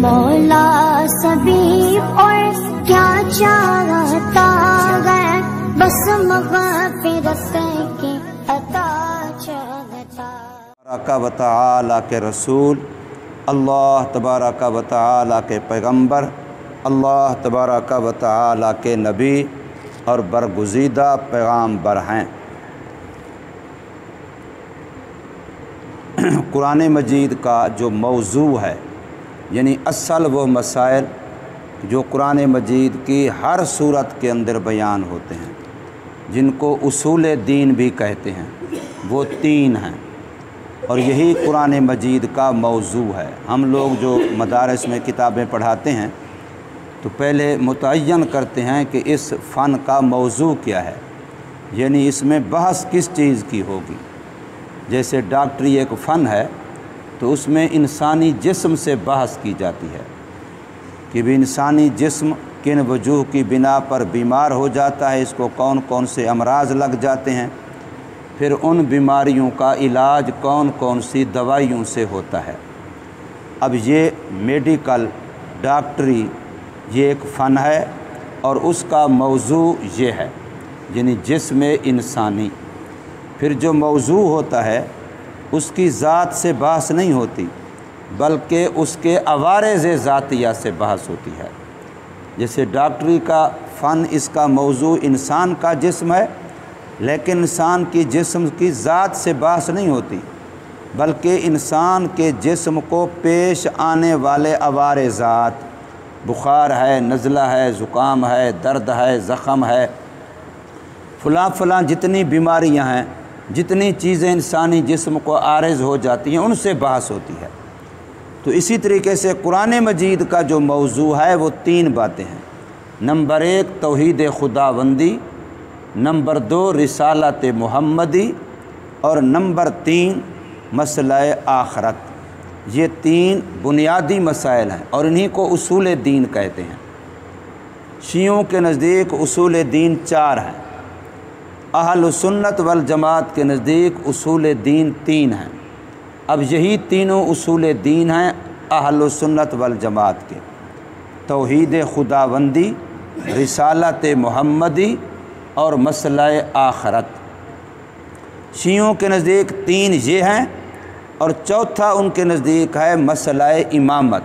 مولا سبھی اور کیا چاہتا ہے بس مغفرت کی عطا چاہتا۔ تبارک و تعالی کے رسول، اللہ تبارک و تعالی کے پیغمبر، اللہ تبارک و تعالی کے نبی اور برگزیدہ پیغامبر ہیں۔ قرآن مجید کا جو موضوع ہے، یعنی اصل وہ مسائل جو قرآن مجید کی ہر صورت کے اندر بیان ہوتے ہیں، جن کو اصول دین بھی کہتے ہیں، وہ تین ہیں، اور یہی قرآن مجید کا موضوع ہے۔ ہم لوگ جو مدارس میں کتابیں پڑھاتے ہیں تو پہلے متعین کرتے ہیں کہ اس فن کا موضوع کیا ہے، یعنی اس میں بحث کس چیز کی ہوگی۔ جیسے ڈاکٹری ایک فن ہے تو اس میں انسانی جسم سے بحث کی جاتی ہے کہ بھی انسانی جسم کن وجوہ کی بنا پر بیمار ہو جاتا ہے، اس کو کون کون سے امراض لگ جاتے ہیں، پھر ان بیماریوں کا علاج کون کون سی دوائیوں سے ہوتا ہے۔ اب یہ میڈیکل ڈاکٹری یہ ایک فن ہے اور اس کا موضوع یہ ہے، یعنی جسم انسانی۔ پھر جو موضوع ہوتا ہے اس کی ذات سے بحث نہیں ہوتی، بلکہ اس کے عوارض ذاتیہ سے بحث ہوتی ہے۔ جیسے ڈاکٹری کا فن، اس کا موضوع انسان کا جسم ہے، لیکن انسان کی جسم کی ذات سے بحث نہیں ہوتی، بلکہ انسان کے جسم کو پیش آنے والے عوارضات، بخار ہے، نزلہ ہے، زکام ہے، درد ہے، زخم ہے، فلاں فلاں جتنی بیماریاں ہیں، جتنی چیزیں انسانی جسم کو عارض ہو جاتی ہیں، ان سے بحث ہوتی ہے۔ تو اسی طریقے سے قرآن مجید کا جو موضوع ہے وہ تین باتیں ہیں۔ نمبر ایک توحید خداوندی، نمبر دو رسالت محمدی، اور نمبر تین مسئلہ آخرت۔ یہ تین بنیادی مسائل ہیں اور انہی کو اصول دین کہتے ہیں۔ شیعوں کے نزدیک اصول دین چار ہیں، اہل سنت والجماعت کے نزدیک اصول دین تین ہیں۔ اب یہی تینوں اصول دین ہیں اہل سنت والجماعت کے: توحید خداوندی، رسالت محمدی اور مسئلہ آخرت۔ شیعوں کے نزدیک تین یہ ہیں، اور چوتھا ان کے نزدیک ہے مسئلہ امامت۔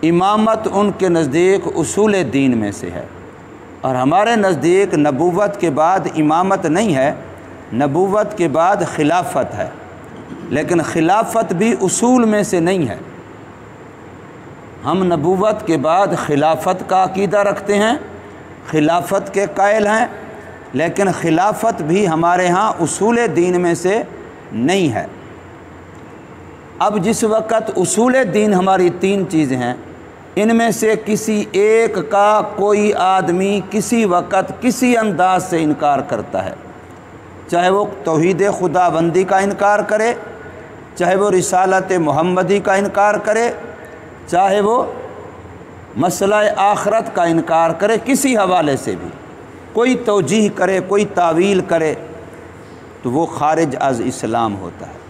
امامت ان کے نزدیک اصول دین میں سے ہے، اور ہمارے نزدیک نبوت کے بعد امامت نہیں ہے، نبوت کے بعد خلافت ہے، لیکن خلافت بھی اصول میں سے نہیں ہے۔ ہم نبوت کے بعد خلافت کا عقیدہ رکھتے ہیں، خلافت کے قائل ہیں، لیکن خلافت بھی ہمارے ہاں اصول دین میں سے نہیں ہے۔ اب جس وقت اصول دین ہماری تین چیزیں ہیں، ان میں سے کسی ایک کا کوئی آدمی کسی وقت کسی انداز سے انکار کرتا ہے، چاہے وہ توحید خداوندی کا انکار کرے، چاہے وہ رسالت محمدی کا انکار کرے، چاہے وہ مسئلہ آخرت کا انکار کرے، کسی حوالے سے بھی کوئی توجیہ کرے، کوئی تعویل کرے، تو وہ خارج از اسلام ہوتا ہے۔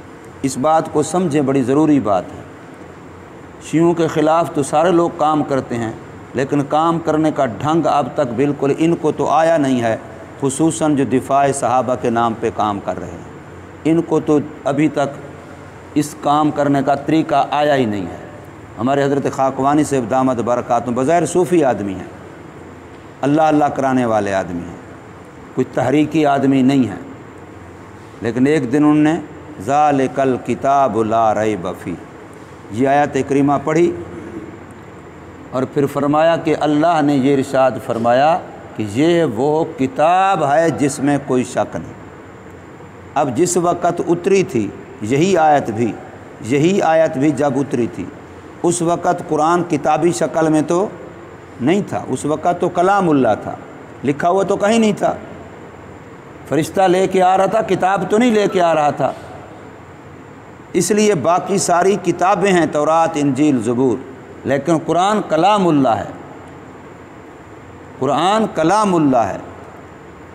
اس بات کو سمجھیں، بڑی ضروری بات ہے۔ شیعوں کے خلاف تو سارے لوگ کام کرتے ہیں، لیکن کام کرنے کا ڈھنگ اب تک بالکل ان کو تو آیا نہیں ہے، خصوصاً جو دفاع صحابہ کے نام پہ کام کر رہے ہیں، ان کو تو ابھی تک اس کام کرنے کا طریقہ آیا ہی نہیں ہے۔ ہمارے حضرت خاکوانی سے دامت برکاتہم بظاہر صوفی آدمی ہیں، اللہ اللہ کرانے والے آدمی ہیں، کوئی تحریکی آدمی نہیں ہیں، لیکن ایک دن انہوں نے ذالک الکتاب لا ریب فیہ یہ آیت کریمہ پڑھی، اور پھر فرمایا کہ اللہ نے یہ ارشاد فرمایا کہ یہ وہ کتاب ہے جس میں کوئی شک نہیں۔ اب جس وقت اتری تھی یہی آیت بھی جب اتری تھی، اس وقت قرآن کتابی شکل میں تو نہیں تھا، اس وقت تو کلام اللہ تھا، لکھا ہوا تو کہیں نہیں تھا، فرشتہ لے کے آ رہا تھا، کتاب تو نہیں لے کے آ رہا تھا۔ اس لیے باقی ساری کتابیں ہیں، تورات، انجیل، زبور، لیکن قرآن کلام اللہ ہے، قرآن کلام اللہ ہے۔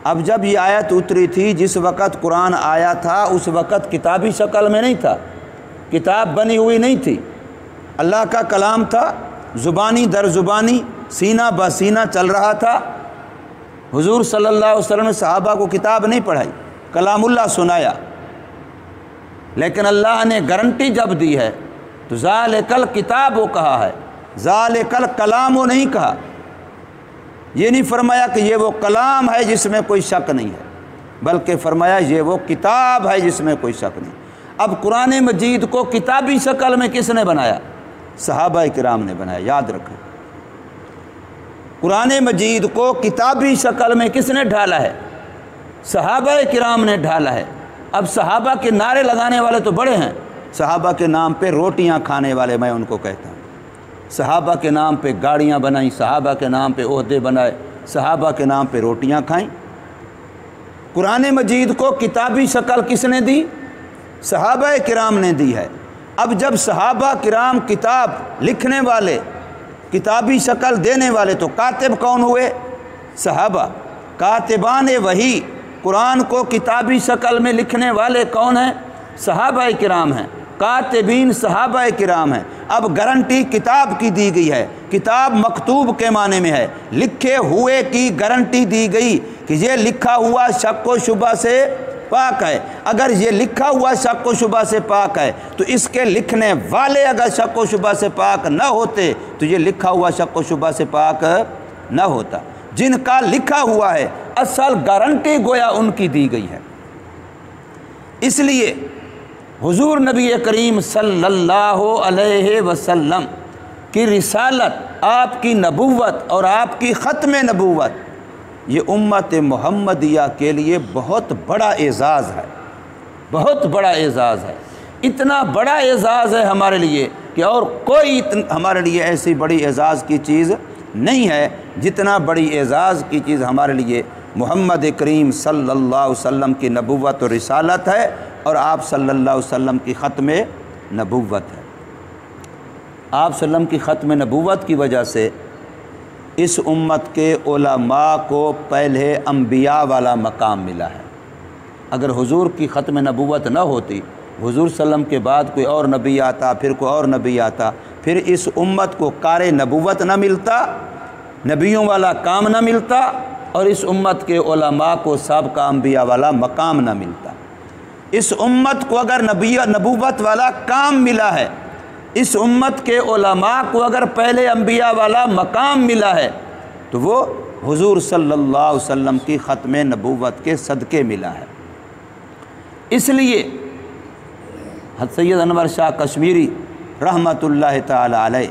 اب جب یہ آیت اتری تھی، جس وقت قرآن آیا تھا اس وقت کتابی شکل میں نہیں تھا، کتاب بنی ہوئی نہیں تھی، اللہ کا کلام تھا، زبانی در زبانی، سینہ بہ سینہ چل رہا تھا۔ حضور صلی اللہ علیہ وسلم نے صحابہ کو کتاب نہیں پڑھائی، کلام اللہ سنایا، لیکن اللہ نے گارنٹی جب دی ہے تو ذالک الکتاب وہ کہا ہے، ذالک الکلام وہ نہیں کہا۔ یہ نہیں فرمایا کہ یہ وہ کلام ہے جس میں کوئی شک نہیں ہے، بلکہ فرمایا یہ وہ کتاب ہے جس میں کوئی شک نہیں۔ اب قرآن مجید کو کتابی شکل میں کس نے بنایا؟ صحابہ کرام نے بنایا، یاد رکھیں۔ قرآن مجید کو کتابی شکل میں کس نے ڈھالا ہے؟ صحابہ کرام نے ڈھالا ہے۔ اب صحابہ کے نعرے لگانے والے تو بڑے ہیں، صحابہ کے نام پہ روٹیاں کھانے والے میں ان کو کہتا ہوں۔ صحابہ کے نام پہ گاڑیاں بنائیں، صحابہ کے نام پہ عہدے بنائے، صحابہ کے نام پہ روٹیاں کھائیں۔ قرآن مجید کو کتابی شکل کس نے دی؟ صحابہ کرام نے دی ہے۔ اب جب صحابہ کرام کتاب لکھنے والے، کتابی شکل دینے والے، تو کاتب کون ہوئے؟ صحابہ۔ کاتبان وحی، قرآن کو کتابی شکل میں لکھنے والے کون ہیں؟ صحابہ کرام ہیں۔ کاتبین صحابہ کرام ہیں۔ اب گارنٹی کتاب کی دی گئی ہے، کتاب مکتوب کے معنی میں ہے، لکھے ہوئے کی گارنٹی دی گئی کہ یہ لکھا ہوا شک و شبہ سے پاک ہے۔ اگر یہ لکھا ہوا شک و شبہ سے پاک ہے تو اس کے لکھنے والے اگر شک و شبہ سے پاک نہ ہوتے تو یہ لکھا ہوا شک و شبہ سے پاک نہ ہوتا۔ جن کا لکھا ہوا ہے اصل گارنٹی گویا ان کی دی گئی ہے۔ اس لیے حضور نبی کریم صلی اللہ علیہ وسلم کی رسالت، آپ کی نبوت اور آپ کی ختم نبوت، یہ امت محمدیہ کے لیے بہت بڑا اعزاز ہے، بہت بڑا اعزاز ہے۔ اتنا بڑا اعزاز ہے ہمارے لیے کہ اور کوئی ہمارے لیے ایسی بڑی اعزاز کی چیز نہیں ہے جتنا بڑی اعزاز کی چیز ہمارے لیے محمد کریم صلی اللہ علیہ وسلم کی نبوت و رسالت ہے اور آپ صلی اللہ علیہ وسلم کی ختم نبوت ہے۔ آپ صلی اللہ علیہ وسلم کی ختم نبوت کی وجہ سے اس امت کے علماء کو پہلے انبیاء والا مقام ملا ہے۔ اگر حضور کی ختم نبوت نہ ہوتی، حضور صلی اللہ علیہ وسلم کے بعد کوئی اور نبی آتا، پھر کوئی اور نبی آتا، پھر اس امت کو کار نبوت نہ ملتا، نبیوں والا کام نہ ملتا، اور اس امت کے علماء کو سابقہ انبیاء والا مقام نہ ملتا۔ اس امت کو اگر نبوت والا کام ملا ہے، اس امت کے علماء کو اگر پہلے انبیاء والا مقام ملا ہے تو وہ حضور صلی اللہ علیہ وسلم کی ختم نبوت کے صدقے ملا ہے۔ اس لیے حضرت سید انور شاہ کشمیری رحمۃ اللہ تعالی علیہ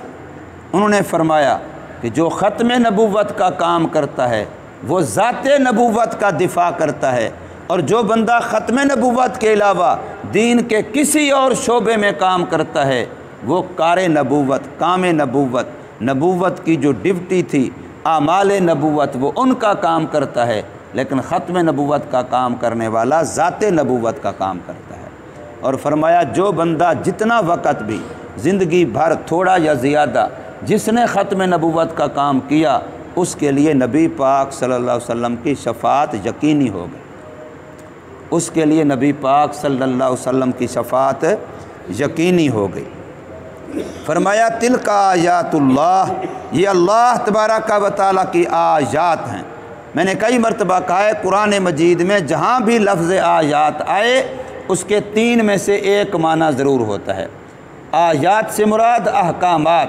انہوں نے فرمایا کہ جو ختم نبوت کا کام کرتا ہے وہ ذات نبوت کا دفاع کرتا ہے، اور جو بندہ ختم نبوت کے علاوہ دین کے کسی اور شعبے میں کام کرتا ہے وہ کار نبوت، کام نبوت، نبوت کی جو ڈیوٹی تھی، اعمال نبوت، وہ ان کا کام کرتا ہے، لیکن ختم نبوت کا کام کرنے والا ذات نبوت کا کام کرتا ہے۔ اور فرمایا جو بندہ جتنا وقت بھی زندگی بھر تھوڑا یا زیادہ جس نے ختم نبوت کا کام کیا اس کے لیے نبی پاک صلی اللہ علیہ وسلم کی شفاعت یقینی ہو گئی، اس کے لیے نبی پاک صلی اللہ علیہ وسلم کی شفاعت یقینی ہو گئی۔ فرمایا تلک آیات اللہ، یہ اللہ تبارک و تعالیٰ کی آیات ہیں۔ میں نے کئی مرتبہ کہا ہے قرآن مجید میں جہاں بھی لفظ آیات آئے اس کے تین میں سے ایک معنی ضرور ہوتا ہے۔ آیات سے مراد احکامات،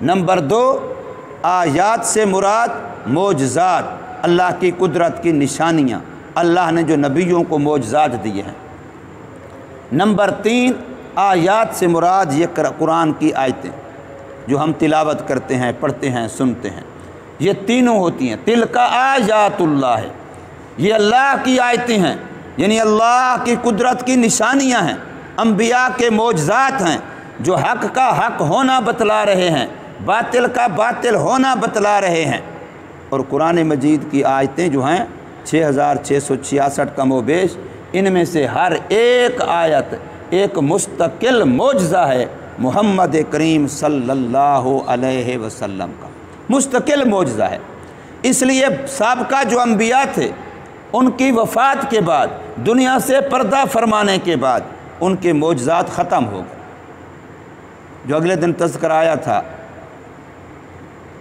نمبر دو آیات سے مراد معجزات، اللہ کی قدرت کی نشانیاں، اللہ نے جو نبیوں کو معجزات دیے ہیں۔ نمبر تین آیات سے مراد یہ قرآن کی آیتیں جو ہم تلاوت کرتے ہیں، پڑھتے ہیں، سنتے ہیں، یہ تینوں ہوتی ہیں۔ تلک آیات اللہ ہے، یہ اللہ کی آیتیں ہیں، یعنی اللہ کی قدرت کی نشانیاں ہیں، انبیاء کے معجزات ہیں جو حق کا حق ہونا بتلا رہے ہیں، باطل کا باطل ہونا بتلا رہے ہیں۔ اور قرآن مجید کی آیتیں جو ہیں 6666 کم و بیش، ان میں سے ہر ایک آیت ایک مستقل معجزہ ہے محمد کریم صلی اللہ علیہ وسلم کا، مستقل معجزہ ہے۔ اس لیے سابقہ جو انبیاء تھے ان کی وفات کے بعد، دنیا سے پردہ فرمانے کے بعد ان کے معجزات ختم ہو گئے۔ جو اگلے دن تذکرہ آیا تھا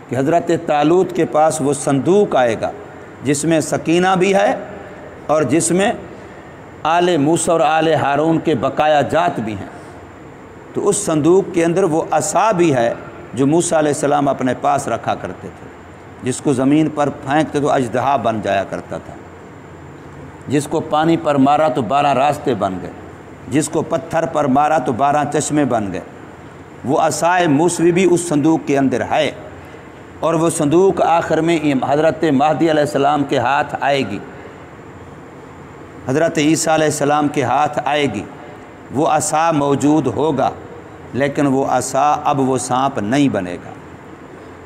کہ حضرت طالوت کے پاس وہ صندوق آئے گا جس میں سکینہ بھی ہے اور جس میں آل موسیٰ اور آل ہارون کے بقایا جات بھی ہیں۔ تو اس صندوق کے اندر وہ عصا بھی ہے جو موسیٰ علیہ السلام اپنے پاس رکھا کرتے تھے، جس کو زمین پر پھینکتے تو اژدہا بن جایا کرتا تھا، جس کو پانی پر مارا تو 12 راستے بن گئے، جس کو پتھر پر مارا تو 12 چشمے بن گئے۔ وہ عصائے موسوی بھی اس صندوق کے اندر ہے، اور وہ صندوق آخر میں حضرت مہدی علیہ السلام کے ہاتھ آئے گی، حضرت عیسیٰ علیہ السلام کے ہاتھ آئے گی۔ وہ عصا موجود ہوگا، لیکن وہ عصا اب وہ سانپ نہیں بنے گا۔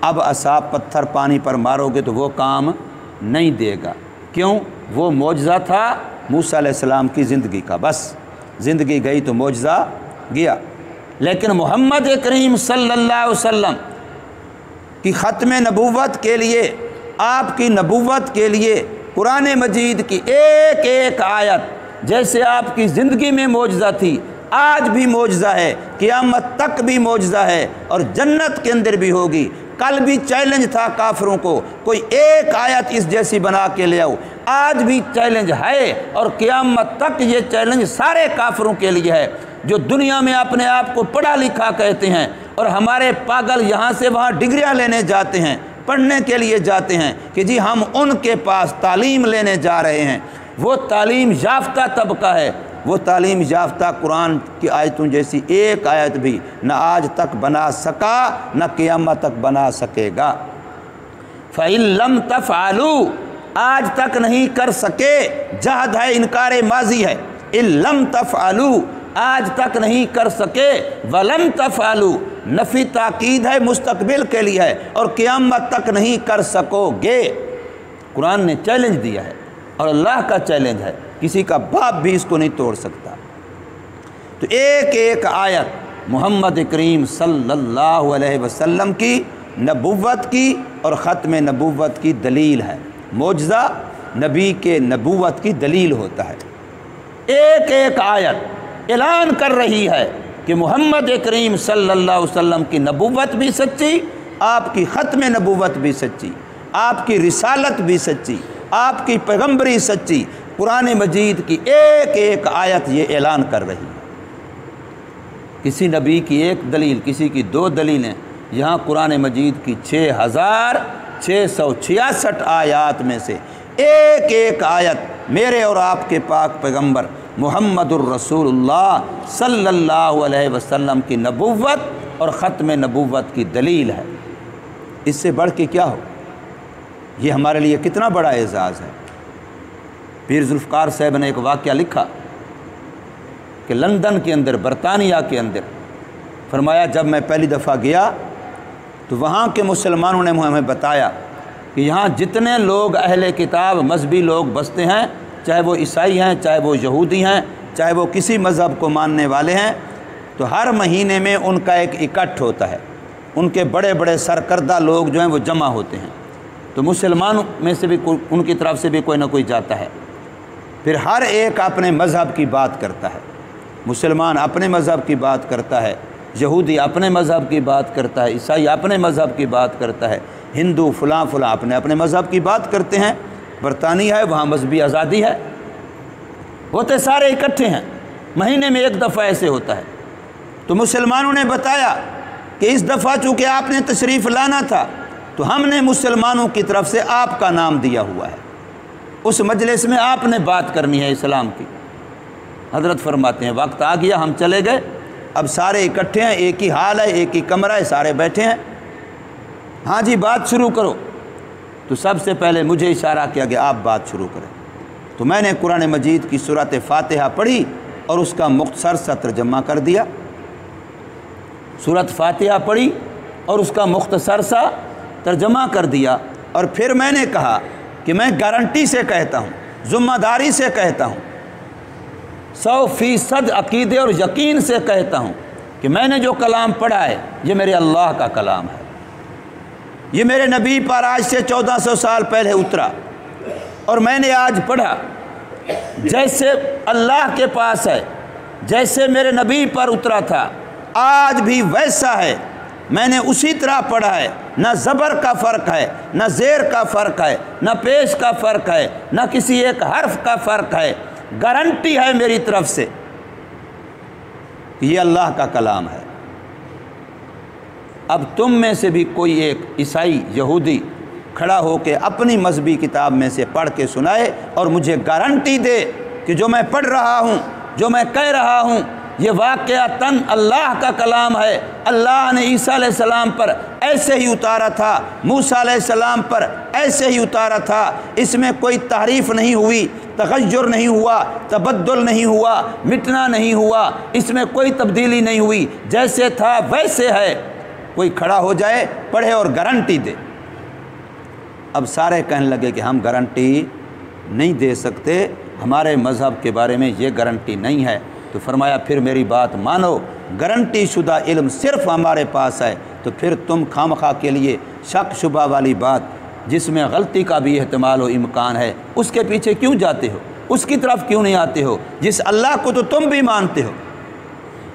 اب عصا پتھر پانی پر مارو گے تو وہ کام نہیں دے گا۔ کیوں؟ وہ معجزہ تھا موسیٰ علیہ السلام کی زندگی کا، بس زندگی گئی تو معجزہ گیا۔ لیکن محمد کریم صلی اللہ علیہ وسلم کی ختم نبوت کے لیے، آپ کی نبوت کے لیے قرآن مجید کی ایک ایک آیت جیسے آپ کی زندگی میں معجزہ تھی، آج بھی معجزہ ہے، قیامت تک بھی معجزہ ہے، اور جنت کے اندر بھی ہوگی۔ کل بھی چیلنج تھا کافروں کو، کوئی ایک آیت اس جیسی بنا کے لے آؤ، آج بھی چیلنج ہے، اور قیامت تک یہ چیلنج سارے کافروں کے لیے ہے جو دنیا میں اپنے آپ کو پڑھا لکھا کہتے ہیں، اور ہمارے پاگل یہاں سے وہاں ڈگریاں لینے جاتے ہیں، پڑھنے کے لیے جاتے ہیں کہ جی ہم ان کے پاس تعلیم لینے جا رہے ہیں۔ وہ تعلیم یافتہ طبقہ ہے، وہ تعلیم یافتہ قرآن کی آیتوں جیسی ایک آیت بھی نہ آج تک بنا سکا، نہ قیامت تک بنا سکے گا۔ فَإِن لَمْ تَفْعَلُوا، آج تک نہیں کر سکے، جہد ہے، انکار ماضی ہے۔ إِن لَمْ تَفْعَلُوا، آج تک نہیں کر سکے، وَلَمْ تَفْعَلُوا، نفی تاکید ہے، مستقبل کے لیے ہے، اور قیامت تک نہیں کر سکو گے۔ قرآن نے چیلنج دیا ہے، اور اللہ کا چیلنج ہے، کسی کا باپ بھی اس کو نہیں توڑ سکتا۔ تو ایک ایک آیت محمد کریم صلی اللہ علیہ وسلم کی نبوت کی اور ختم نبوت کی دلیل ہے۔ معجزہ نبی کے نبوت کی دلیل ہوتا ہے۔ ایک ایک آیت اعلان کر رہی ہے کہ محمد کریم صلی اللہ علیہ وسلم کی نبوت بھی سچی، آپ کی ختم نبوت بھی سچی، آپ کی رسالت بھی سچی، آپ کی پیغمبری سچی۔ قرآن مجید کی ایک ایک آیت یہ اعلان کر رہی ہے۔ کسی نبی کی ایک دلیل، کسی کی 2 دلیلیں، یہاں قرآن مجید کی 6666 آیات میں سے ایک ایک آیت میرے اور آپ کے پاک پیغمبر محمد الرسول اللہ صلی اللہ علیہ وسلم کی نبوت اور ختم نبوت کی دلیل ہے۔ اس سے بڑھ کے کیا ہو؟ یہ ہمارے لیے کتنا بڑا اعزاز ہے۔ پیر ذوالفقار صاحب نے ایک واقعہ لکھا کہ لندن کے اندر، برطانیہ کے اندر، فرمایا جب میں پہلی دفعہ گیا تو وہاں کے مسلمانوں نے ہمیں بتایا کہ یہاں جتنے لوگ اہل کتاب مذہبی لوگ بستے ہیں، چاہے وہ عیسائی ہیں، چاہے وہ یہودی ہیں، چاہے وہ کسی مذہب کو ماننے والے ہیں، تو ہر مہینے میں ان کا ایک اکٹھ ہوتا ہے، ان کے بڑے بڑے سرکردہ لوگ جو ہیں وہ جمع ہوتے ہیں، تو مسلمانوں میں سے بھی ان کی طرف سے بھی کوئی نہ کوئی جاتا ہے۔ پھر ہر ایک اپنے مذہب کی بات کرتا ہے، مسلمان اپنے مذہب کی بات کرتا ہے، یہودی اپنے مذہب کی بات کرتا ہے، عیسائی اپنے مذہب کی بات کرتا ہے، ہندو فلاں فلاں اپنے اپنے مذہب کی بات کرتے ہیں۔ برطانیہ ہے، وہاں مذہبی آزادی ہے، ہوتے سارے اکٹھے ہیں، مہینے میں ایک دفعہ ایسے ہوتا ہے۔ تو مسلمانوں نے بتایا کہ اس دفعہ چونکہ آپ نے تشریف لانا تھا تو ہم نے مسلمانوں کی طرف سے آپ کا نام دیا ہوا ہے، اس مجلس میں آپ نے بات کرنی ہے اسلام کی۔ حضرت فرماتے ہیں وقت آ گیا، ہم چلے گئے، اب سارے اکٹھے ہیں، ایک ہی حال ہے، ایک ہی کمرہ ہے، سارے بیٹھے ہیں، ہاں جی بات شروع کرو۔ تو سب سے پہلے مجھے اشارہ کیا کہ آپ بات شروع کریں، تو میں نے قرآن مجید کی سورۃ فاتحہ پڑھی اور اس کا مختصر سا ترجمہ کر دیا۔ سورۃ فاتحہ پڑھی اور اس کا مختصر سا ترجمہ کر دیا، اور پھر میں نے کہا کہ میں گارنٹی سے کہتا ہوں، ذمہ داری سے کہتا ہوں، 100% عقیدے اور یقین سے کہتا ہوں کہ میں نے جو کلام پڑھا ہے یہ میرے اللہ کا کلام ہے، یہ میرے نبی پر آج سے 1400 سال پہلے اترا، اور میں نے آج پڑھا جیسے اللہ کے پاس ہے، جیسے میرے نبی پر اترا تھا، آج بھی ویسا ہے، میں نے اسی طرح پڑھا ہے، نہ زبر کا فرق ہے، نہ زیر کا فرق ہے، نہ پیش کا فرق ہے، نہ کسی ایک حرف کا فرق ہے۔ گارنٹی ہے میری طرف سے کہ یہ اللہ کا کلام ہے۔ اب تم میں سے بھی کوئی ایک عیسائی یہودی کھڑا ہو کے اپنی مذہبی کتاب میں سے پڑھ کے سنائے اور مجھے گارنٹی دے کہ جو میں پڑھ رہا ہوں، جو میں کہہ رہا ہوں، یہ واقعتاً اللہ کا کلام ہے۔ اللہ نے عیسیٰ علیہ السلام پر ایسے ہی اتارا تھا، موسیٰ علیہ السلام پر ایسے ہی اتارا تھا، اس میں کوئی تحریف نہیں ہوئی، تغیر نہیں ہوا، تبدل نہیں ہوا، مٹنا نہیں ہوا، اس میں کوئی تبدیلی نہیں ہوئی، جیسے تھا ویسے ہے۔ کوئی کھڑا ہو جائے، پڑھے اور گارنٹی دے۔ اب سارے کہنے لگے کہ ہم گارنٹی نہیں دے سکتے، ہمارے مذہب کے بارے میں یہ گارنٹی نہیں ہے۔ تو فرمایا پھر میری بات مانو، گارنٹی شدہ علم صرف ہمارے پاس ہے، تو پھر تم خواہ کے لیے شک شبہ والی بات جس میں غلطی کا بھی احتمال و امکان ہے، اس کے پیچھے کیوں جاتے ہو؟ اس کی طرف کیوں نہیں آتے ہو؟ جس اللہ کو تو تم بھی مانتے ہو،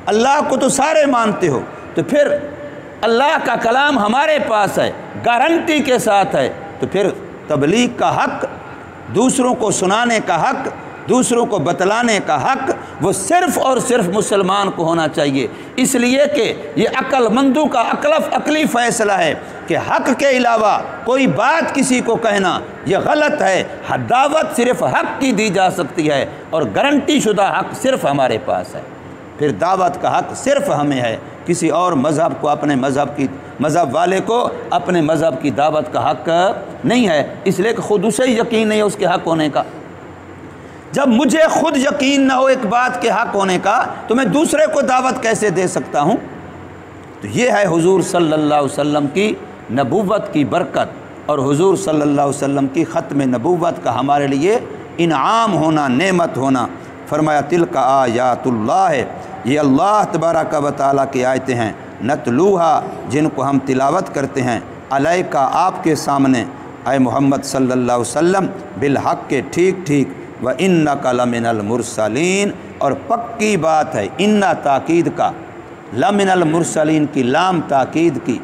اللہ کو تو سارے مانتے ہو، تو پھر اللہ کا کلام ہمارے پاس ہے، گارنٹی کے ساتھ ہے، تو پھر تبلیغ کا حق، دوسروں کو سنانے کا حق، دوسروں کو بتلانے کا حق وہ صرف اور صرف مسلمان کو ہونا چاہیے۔ اس لیے کہ یہ عقل مندوں کا عقلی فیصلہ ہے کہ حق کے علاوہ کوئی بات کسی کو کہنا یہ غلط ہے۔ دعوت صرف حق کی دی جا سکتی ہے اور گارنٹی شدہ حق صرف ہمارے پاس ہے، پھر دعوت کا حق صرف ہمیں ہے۔ کسی اور مذہب کو، اپنے مذہب والے کو اپنے مذہب کی دعوت کا حق نہیں ہے، اس لیے کہ خود اسے یقین نہیں ہے اس کے حق ہونے کا۔ جب مجھے خود یقین نہ ہو ایک بات کے حق ہونے کا تو میں دوسرے کو دعوت کیسے دے سکتا ہوں؟ تو یہ ہے حضور صلی اللہ علیہ وسلم کی نبوت کی برکت اور حضور صلی اللہ علیہ وسلم کی ختم نبوت کا ہمارے لیے انعام ہونا، نعمت ہونا۔ فرمایا تلک آیات اللہ ہے، یہ اللہ تبارک و تعالیٰ کی آیتیں ہیں، نتلوہا جن کو ہم تلاوت کرتے ہیں، علیکا آپ کے سامنے اے محمد صلی اللہ علیہ وسلم، بالحق کے ٹھیک ٹھیک، وَإِنَّكَ لَمِنَ الْمُرْسَلِينَ اور پکی بات ہے، اِنَّا تاکید کا، لَمِنَ الْمُرْسَلِينَ کی لام تاکید کی،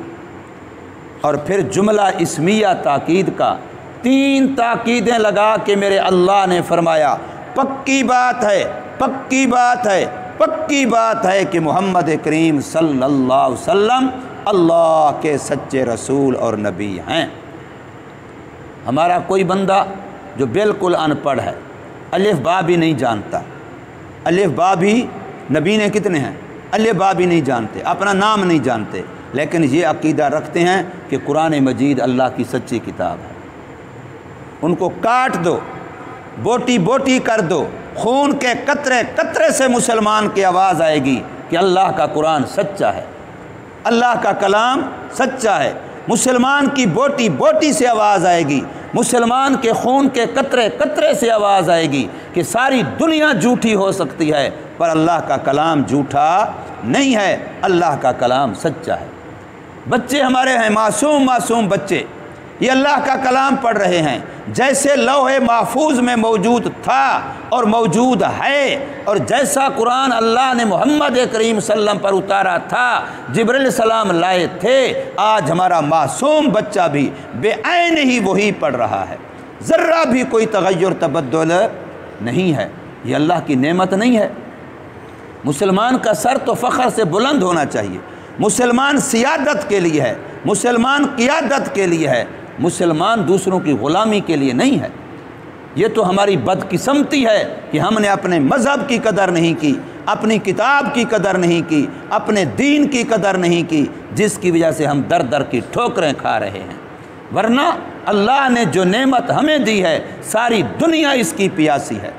اور پھر جملہ اسمیہ تاکید کا، تین تاکیدیں لگا کے میرے اللہ نے فرمایا پکی بات ہے، پکی بات ہے، پکی بات ہے کہ محمد کریم صلی اللہ علیہ وسلم اللہ کے سچے رسول اور نبی ہیں۔ ہمارا کوئی بندہ جو بالکل ان پڑھ ہے، الف با بھی نہیں جانتا، الف با بھی نبی نے کتنے ہیں، الف با بھی نہیں جانتے، اپنا نام نہیں جانتے، لیکن یہ عقیدہ رکھتے ہیں کہ قرآن مجید اللہ کی سچی کتاب ہے۔ ان کو کاٹ دو، بوٹی بوٹی کر دو، خون کے قطرے قطرے سے مسلمان کی آواز آئے گی کہ اللہ کا قرآن سچا ہے، اللہ کا کلام سچا ہے۔ مسلمان کی بوٹی بوٹی سے آواز آئے گی، مسلمان کے خون کے قطرے قطرے سے آواز آئے گی کہ ساری دنیا جھوٹی ہو سکتی ہے پر اللہ کا کلام جھوٹا نہیں ہے، اللہ کا کلام سچا ہے۔ بچے ہمارے ہیں، معصوم معصوم بچے، یہ اللہ کا کلام پڑھ رہے ہیں، جیسے لوح محفوظ میں موجود تھا اور موجود ہے، اور جیسا قرآن اللہ نے محمد کریم صلی اللہ علیہ وسلم پر اتارا تھا، جبرائیل علیہ السلام لائے تھے، آج ہمارا معصوم بچہ بھی بے عین ہی وہی پڑھ رہا ہے، ذرہ بھی کوئی تغیر تبدل نہیں ہے۔ یہ اللہ کی نعمت نہیں ہے؟ مسلمان کا سر تو فخر سے بلند ہونا چاہیے۔ مسلمان سیادت کے لیے ہے، مسلمان قیادت کے لیے ہے، مسلمان دوسروں کی غلامی کے لیے نہیں ہے۔ یہ تو ہماری بدقسمتی ہے کہ ہم نے اپنے مذہب کی قدر نہیں کی، اپنی کتاب کی قدر نہیں کی، اپنے دین کی قدر نہیں کی، جس کی وجہ سے ہم در در کی ٹھوکریں کھا رہے ہیں۔ ورنہ اللہ نے جو نعمت ہمیں دی ہے، ساری دنیا اس کی پیاسی ہے،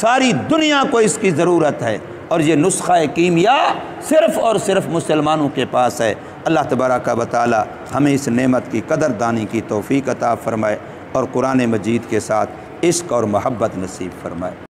ساری دنیا کو اس کی ضرورت ہے، اور یہ نسخہ کیمیا صرف اور صرف مسلمانوں کے پاس ہے۔ اللہ تبارک و تعالی ہمیں اس نعمت کی قدر دانی کی توفیق عطا فرمائے اور قرآن مجید کے ساتھ عشق اور محبت نصیب فرمائے۔